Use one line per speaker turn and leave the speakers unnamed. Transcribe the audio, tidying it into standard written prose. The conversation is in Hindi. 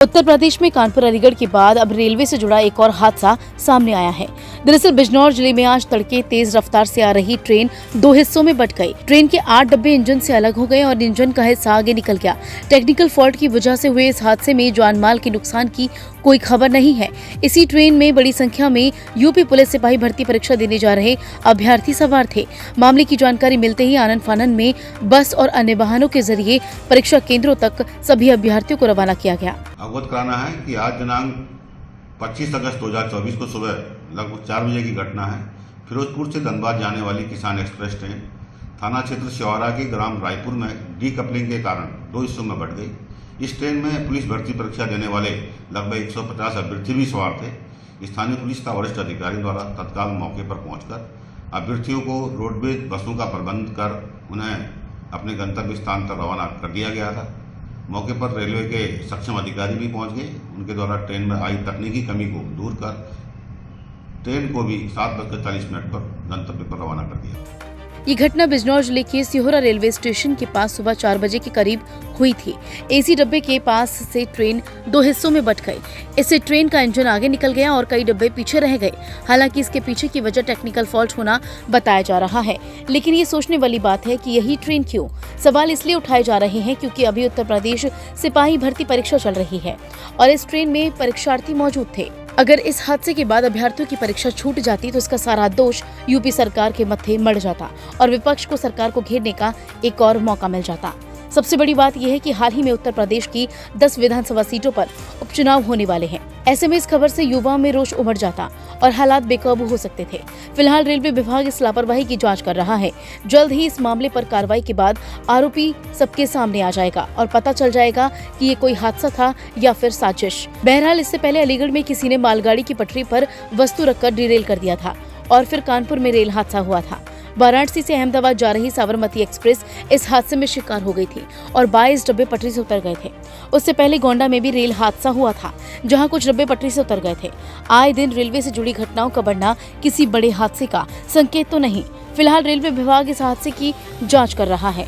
उत्तर प्रदेश में कानपुर अलीगढ़ के बाद अब रेलवे से जुड़ा एक और हादसा सामने आया है। दरअसल बिजनौर जिले में आज तड़के तेज रफ्तार से आ रही ट्रेन दो हिस्सों में बंट गई। ट्रेन के 8 डब्बे इंजन से अलग हो गए और इंजन का हिस्सा आगे निकल गया। टेक्निकल फॉल्ट की वजह से हुए इस हादसे में जान माल के नुकसान की कोई खबर नहीं है। इसी ट्रेन में बड़ी संख्या में यूपी पुलिस सिपाही भर्ती परीक्षा देने जा रहे अभ्यर्थी सवार थे। मामले की जानकारी मिलते ही आनन फानन में बस और अन्य वाहनों के जरिए परीक्षा केंद्रों तक सभी अभ्यर्थियों को रवाना किया गया।
अवगत कराना है कि आज दिनांक 25 अगस्त 2024 को सुबह लगभग 4 बजे की घटना है। फिरोजपुर से धनबाद जाने वाली किसान एक्सप्रेस ट्रेन थाना क्षेत्र शिवारा के ग्राम रायपुर में डीकपलिंग के कारण दो हिस्सों में बंट गई। इस ट्रेन में पुलिस भर्ती परीक्षा देने वाले लगभग 150 अभ्यर्थी भी सवार थे। स्थानीय पुलिस का वरिष्ठ अधिकारी द्वारा तत्काल मौके पर पहुंचकर अभ्यर्थियों को रोडवेज बसों का प्रबंध कर उन्हें अपने गंतव्य स्थान तक रवाना कर दिया गया था। मौके पर रेलवे के सक्षम अधिकारी भी पहुंच गए। उनके द्वारा ट्रेन में आई तकनीकी कमी को दूर कर ट्रेन को भी 7:40 पर गंतव्य पर रवाना कर दिया।
ये घटना बिजनौर जिले के सिहोरा रेलवे स्टेशन के पास सुबह 4 बजे के करीब हुई थी। एसी डब्बे के पास से ट्रेन दो हिस्सों में बंट गई। इससे ट्रेन का इंजन आगे निकल गया और कई डब्बे पीछे रह गए। हालांकि इसके पीछे की वजह टेक्निकल फॉल्ट होना बताया जा रहा है, लेकिन ये सोचने वाली बात है कि यही ट्रेन क्यों? सवाल इसलिए उठाए जा रहे हैं क्योंकि अभी उत्तर प्रदेश सिपाही भर्ती परीक्षा चल रही है और इस ट्रेन में परीक्षार्थी मौजूद थे। अगर इस हादसे के बाद अभ्यर्थियों की परीक्षा छूट जाती तो इसका सारा दोष यूपी सरकार के मत्थे मढ़ जाता और विपक्ष को सरकार को घेरने का एक और मौका मिल जाता। सबसे बड़ी बात यह है कि हाल ही में उत्तर प्रदेश की 10 विधानसभा सीटों पर उपचुनाव होने वाले हैं। ऐसे में इस खबर से युवाओं में रोष उमड़ जाता और हालात बेकाबू हो सकते थे। फिलहाल रेलवे विभाग इस लापरवाही की जांच कर रहा है। जल्द ही इस मामले पर कार्रवाई के बाद आरोपी सबके सामने आ जाएगा और पता चल जाएगा कि ये कोई हादसा था या फिर साजिश। बहरहाल इससे पहले अलीगढ़ में किसी ने मालगाड़ी की पटरी पर वस्तु रखकर डिरेल कर दिया था और फिर कानपुर में रेल हादसा हुआ था। वाराणसी से अहमदाबाद जा रही साबरमती एक्सप्रेस इस हादसे में शिकार हो गई थी और 22 डब्बे पटरी से उतर गए थे। उससे पहले गोंडा में भी रेल हादसा हुआ था, जहां कुछ डब्बे पटरी से उतर गए थे। आए दिन रेलवे से जुड़ी घटनाओं का बढ़ना किसी बड़े हादसे का संकेत तो नहीं। फिलहाल रेलवे विभाग इस हादसे की जांच कर रहा है।